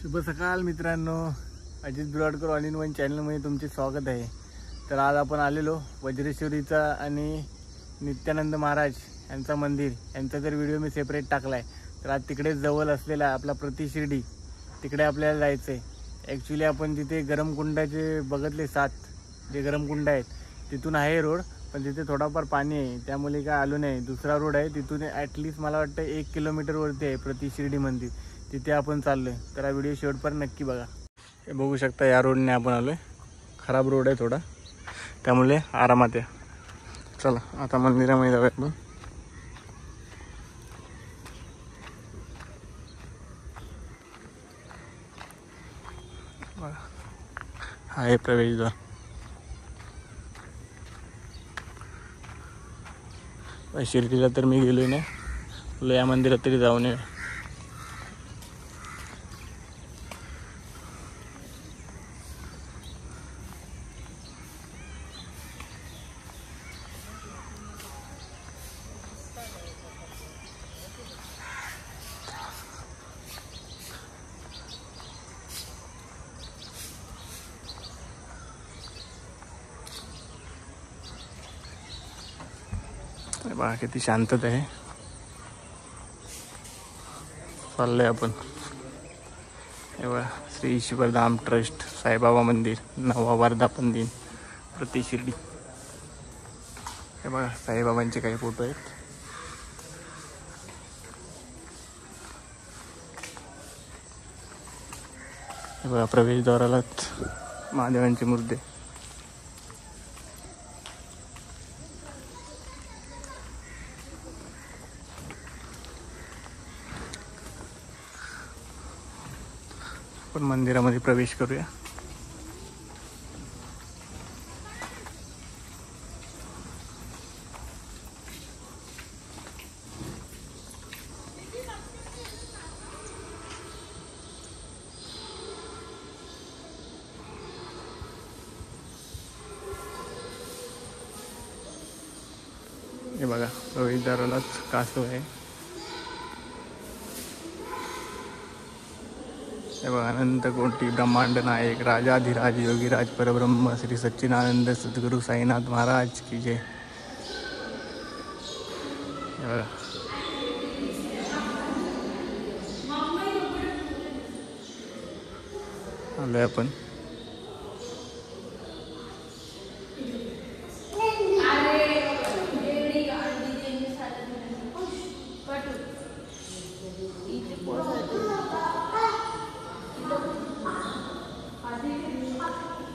शुभ सकाळ मित्रांनो, अजित ब्रॉडकर ऑल इन वन चॅनलमध्ये तुमचे स्वागत आहे। तर आज आपण आलेलो वज्रेश्वरीचा आणि नित्यानंद महाराज यांचा मंदिर यांचा जर व्हिडिओ मी सेपरेट टाकला आहे, तर आज तिकडे जवळ असलेला आपला प्रति शिर्डी तिकडे आपल्याला जायचं आहे। ॲक्च्युली आपण तिथे गरमकुंडाचे बघितले 7 जे गरमकुंड आहेत तिथून आहे रोड, पण तिथे थोडाफार पाणी आहे त्यामुळे काय आलो नाही। दुसरा रोड आहे तिथून ॲटलिस्ट मला वाटतं 1 किलोमीटरवरती आहे प्रति शिर्डी मंदिर, तिथे आपण चाललोय। तर हा व्हिडिओ शेवटपर्यंत नक्की बघा। हे बघू शकता या रोडने आपण आलोय, खराब रोड आहे थोडा त्यामुळे आरामात आहे। चला आता मंदिरामध्ये जाऊया आपण। हा आहे प्रवेशद्वार। शिर्डीला तर मी गेलोय ना, तुला या मंदिरात तरी जाऊन ये। बघा किती शांतता आहे। चाललोय आपण। हे बघा श्री ईश्वरधाम ट्रस्ट साईबाबा मंदिर 9वा वर्धापन दिन प्रति शिर्डी। हे बघा साईबाबांचे काही फोटो आहेत। हे बघा प्रवेशद्वारालाच महादेवांची मूर्ती। आपण मंदिरामध्ये प्रवेश करूया। हे बघा प्रवेशद्वारालाच कासव आहे। हे बघा अनंत कोटी ब्रह्मांड नायक राजाधिराज योगीराज परब्रह्म श्री सच्चिदानंद सद्गुरु साईनाथ महाराज की जय। हे बघा आलोय आपण।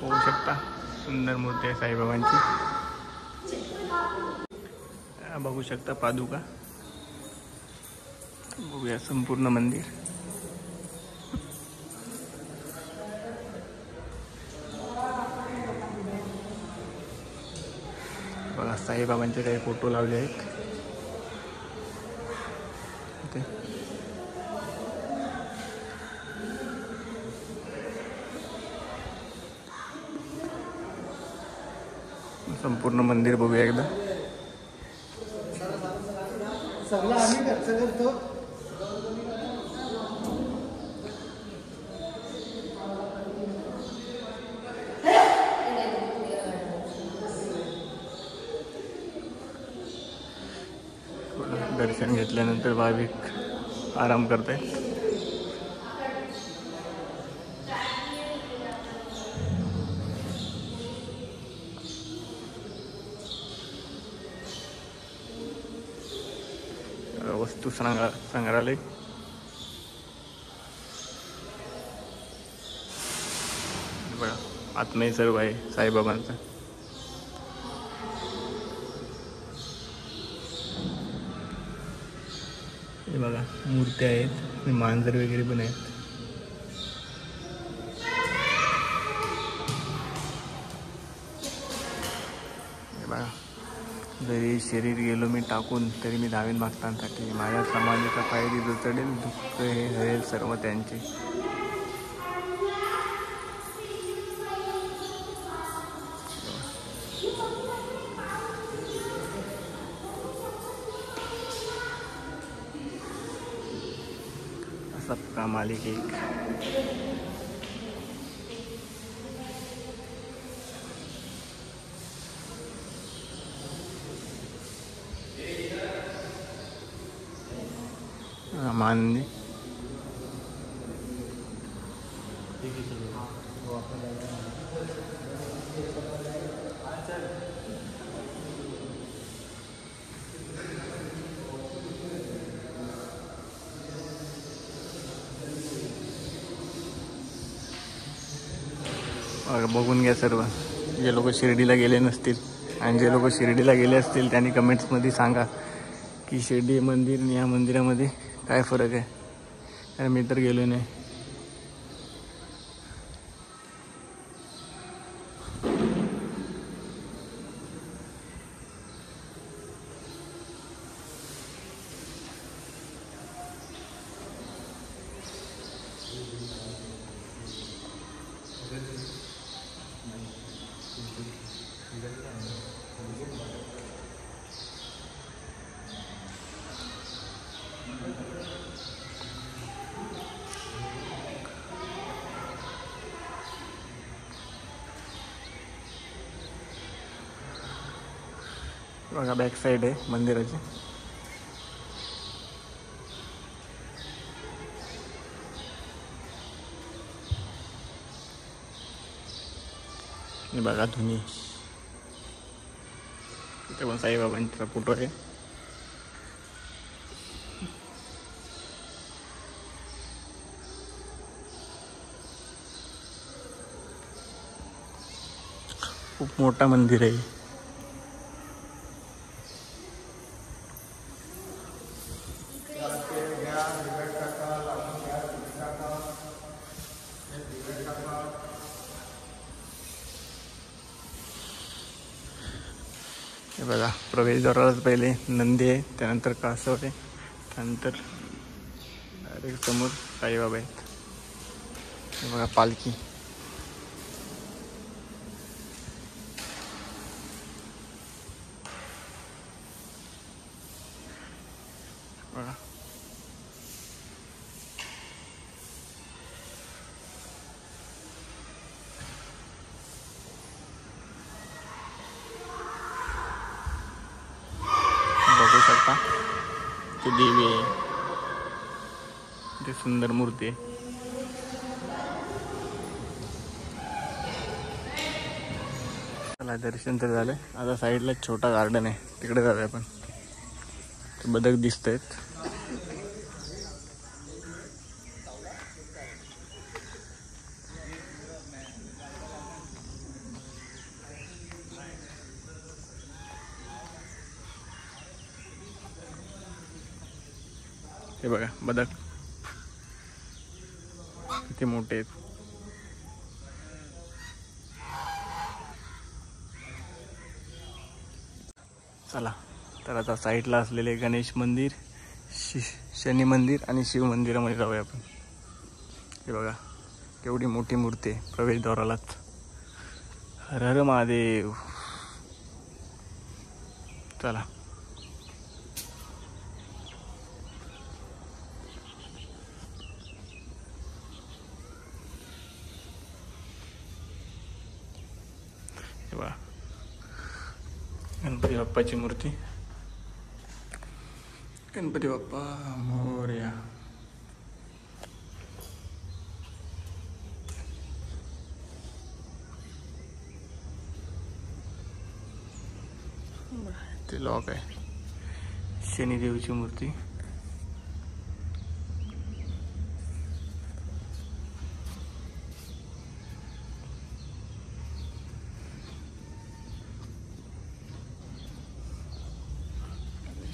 होऊ शकता सुंदर मूर्ती आहे साईबाबांची। बघू शकता पादुका। बघूया संपूर्ण मंदिर। बघा साईबाबांचे काही फोटो लावले आहेत इथे। संपूर्ण मंदिर बघूया एकदा। सगळं आम्ही खर्च करतो। दर्शन घेतल्यानंतर भाविक आराम करते। वस्तू संग्रहालय। बघा आत्मय सर्व आहे साईबाबांचा। हे बघा मूर्त्या आहेत, मांजर वगैरे पण आहेत। हे बघा जरी शरीर गेलो मी टाकून तरी मी धावेन भक्तांसाठी, माझ्या समाजाचा पायरी जो चढेल दुःख हे हरेल सर्व त्यांचे। सबका मालिक एक. माननी बघून घ्या सर्व. जे लोक शिर्डीला गेले नसतील आणि जे लोक शिर्डीला गेले असतील त्यांनी कमेंट्समध्ये सांगा की शिर्डी मंदिर आणि या मंदिरामध्ये काय फरक आहे. कारण मी तर गेलो नाही. बघा बॅक साईड आहे मंदिराची. बघा धुनी. इथे पण साईबाबांचा फोटो आहे. खूप मोठा मंदिर आहे. हे बघा प्रवेशद्वारालाच पहिले नंदी आहे, त्यानंतर कासव आहे, त्यानंतर डायरेक्ट समोर साईबाबा आहेत. हे बघा पालखी. बघा बघू शकता ती देवी आहे. ती सुंदर मूर्ती आहे. चला दर्शन तर झालं. आता साईडला छोटा गार्डन आहे, तिकडे जाऊया आपण. ते बदक दिसत आहेत. हे बघा बदक किती मोठे आहेत. चला तर आता साईडला असलेले गणेश मंदिर, शनी मंदिर आणि शिव मंदिरामध्ये जाऊया आपण. हे बघा केवढी मोठी मूर्ती आहे प्रवेशद्वारालाच. हर हर महादेव. चला हे बघा गणपती बाप्पाची मूर्ती. गणपती बाप्पा मोरया. ते लॉक आहे. शनिदेवची मूर्ती.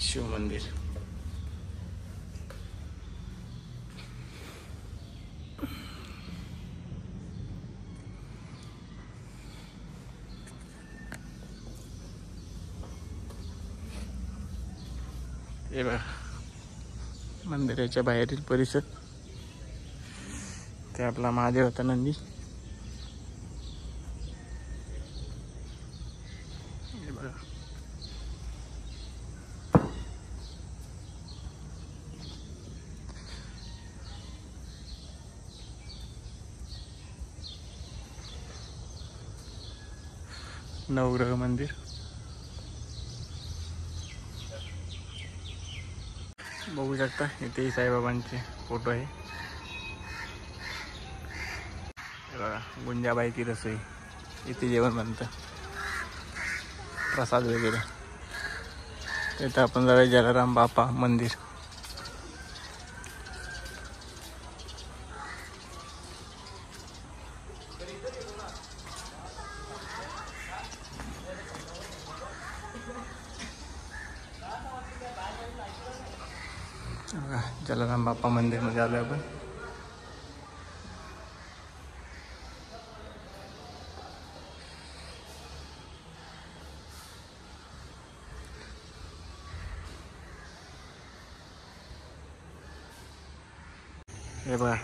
शिव मंदिर. हे बघा मंदिराच्या बाहेरील परिसर. ते आपला महादेवाचा नंदी. हे बघा नवग्रह मंदिर. बघू शकता इथेही साईबाबांचे फोटो आहे. बघा गुंजाबाई की रसोई, इथे जेवण बनतं, प्रसाद वगैरे. इथं आपण जाऊया जलाराम बापा मंदिर. जलाराम बापा मंदिरमध्ये आलो आपण. हे बघा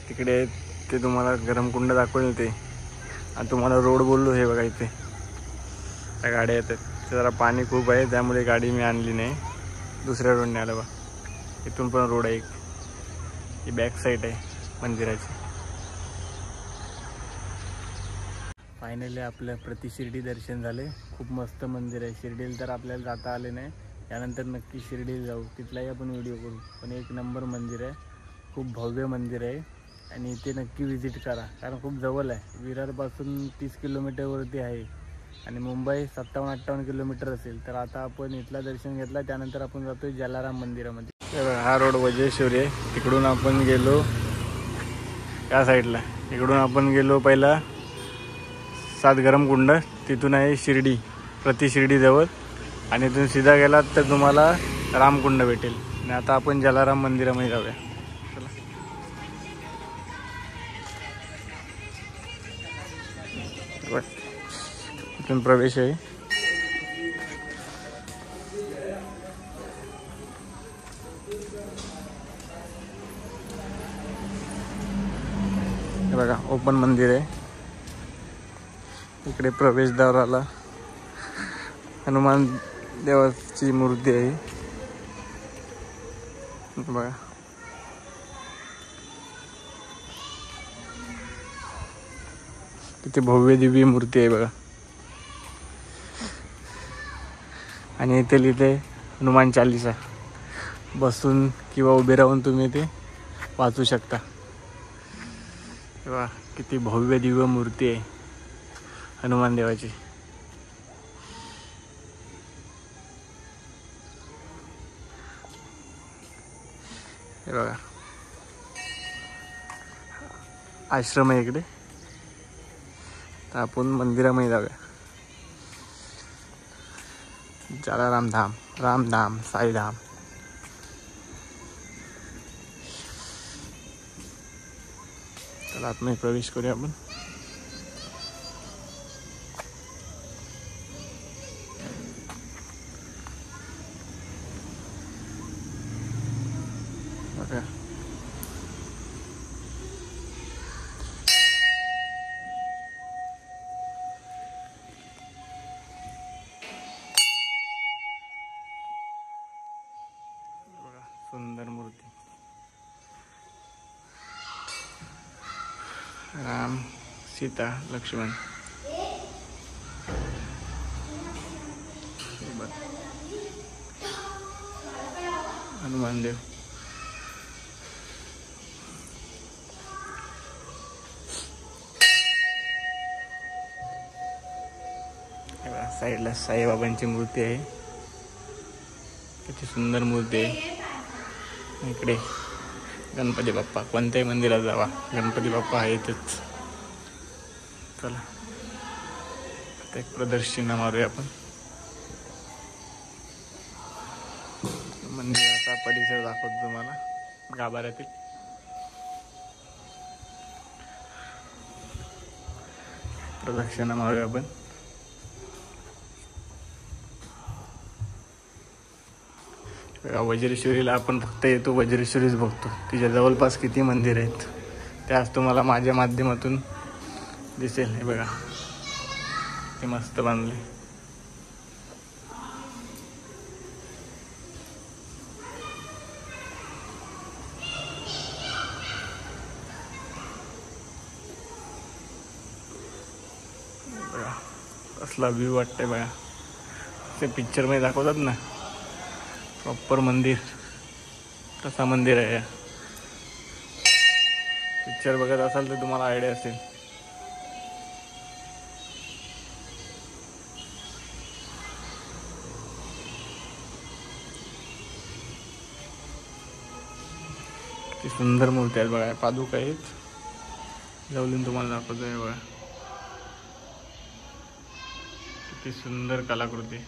तिकडे ते तुम्हाला गरम कुंड दाखवलं ते, आणि तुम्हाला रोड बोललो. हे बघा इथे त्या गाड्या येतात. जरा पाणी खूप आहे त्यामुळे गाडी मी आणली नाही, दुसऱ्या रोडने आलं. बा इथून पण रोड आहे एक, ही बॅक साईड आहे मंदिराची. फायनली आपलं प्रति शिर्डी दर्शन झाले. खूप मस्त मंदिर आहे. शिर्डीला तर आपल्याला जाता आले नाही, यानंतर नक्की शिर्डीला जाऊ, तिथलाही आपण व्हिडिओ करू. पण एक नंबर मंदिर आहे, खूप भव्य मंदिर आहे आणि इथे नक्की विजिट करा, कारण खूप जवळ आहे. विरारपासून 30 किलोमीटरवरती आहे आणि मुंबई 57-58 किलोमीटर असेल. तर आता आपण इथला दर्शन घेतला, त्यानंतर आपण जातोय जलाराम मंदिरामध्ये. हा रोड वज्रेश्वरी आहे. तिकडून आपण गेलो या साईडला, इकडून आपण गेलो पहिला 7 गरम कुंड, तिथून आहे शिर्डी, प्रति शिर्डीजवळ, आणि इथून सीधा गेलात तर तुम्हाला रामकुंड भेटेल. आणि आता आपण जलाराम मंदिरामध्ये जाऊया. चला. इथून प्रवेश आहे. हे बघा ओपन मंदिर आहे. इकडे प्रवेशद्वाराला हनुमान देवाची मूर्ती आहे. बघा किती भव्य दिव्य मूर्ती आहे बघा. आणि इथे लिहिते हनुमान चालीसा, बसून किंवा उभे राहून तुम्ही ते वाचू शकता. बघा किती भव्य दिव्य मूर्ती आहे हनुमान देवाची. हे बघा आश्रम आहे इकडे. तर आपण मंदिरामध्ये जाऊया. जलाराम धाम, रामधाम, साईधाम. चला आतमध्ये प्रवेश करूया आपण. बघा सुंदर मूर्ती. राम, सीता, लक्ष्मण. हनुमान देव. साईडला साईबाबांची मूर्ती आहे. किती सुंदर मूर्ती आहे. इकडे गणपती बाप्पा. कोणत्याही मंदिरात जावा गणपती बाप्पा आहेतच. चला आता एक प्रदक्षिणा मारूया आपण. मंदिराचा परिसर दाखवतो तुम्हाला गाभाऱ्यातील. प्रदक्षिणा मारूया आपण. वज्रेश्वरीला आपण फक्त येतो, वज्रेश्वरीच बघतो. तिच्या जवळपास किती मंदिर आहेत ते आज तुम्हाला माझ्या माध्यमातून दिसेल. हे बघा ते मस्त बांधले. बघा असला व्ह्यू वाटतंय बघा. ते पिक्चरमध्ये दाखवतात ना प्रॉपर मंदिर, तसा मंदिर आहे. पिक्चर बघत असाल तर तुम्हाला आयडिया असेल. किती सुंदर मूर्ती आहेत बघा. पादुका आहेत. जवळून तुम्हाला दाखवतोय बघा. किती सुंदर कलाकृती.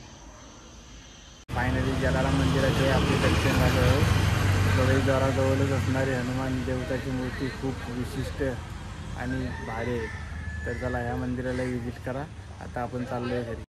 फायनली जलाराम मंदिराचे आपले दर्शन झालं. प्रवेशद्वाराजवळच असणारी हनुमान देवताची मूर्ती खूप विशिष्ट आणि भारी आहे. तर चला ह्या मंदिराला विजिट करा. आता आपण चाललोय घरी.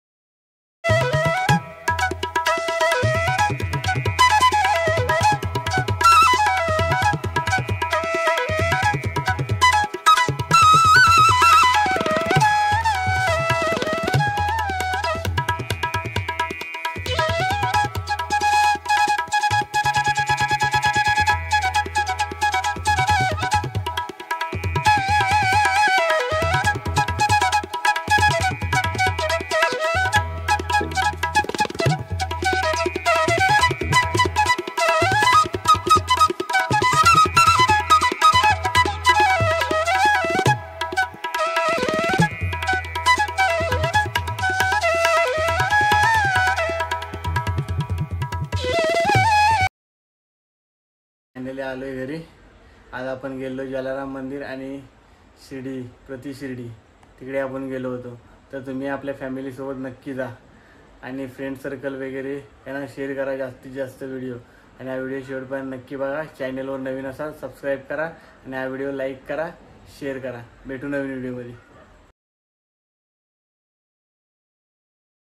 फायनली आलोय घरी. आज आपण गेलो जलाराम मंदिर आणि प्रति शिर्डी तिकडे आपण गेलो होतो. तर तुम्ही आपल्या फॅमिलीसोबत नक्की जा आणि फ्रेंड सर्कल वगैरे यांना शेअर करा जास्तीत जास्त व्हिडिओ. आणि हा व्हिडिओ शेवटपर्यंत नक्की बघा. चॅनलवर नवीन असाल सबस्क्राईब करा आणि हा व्हिडिओ लाईक करा, शेअर करा. भेटू नवीन व्हिडिओमध्ये.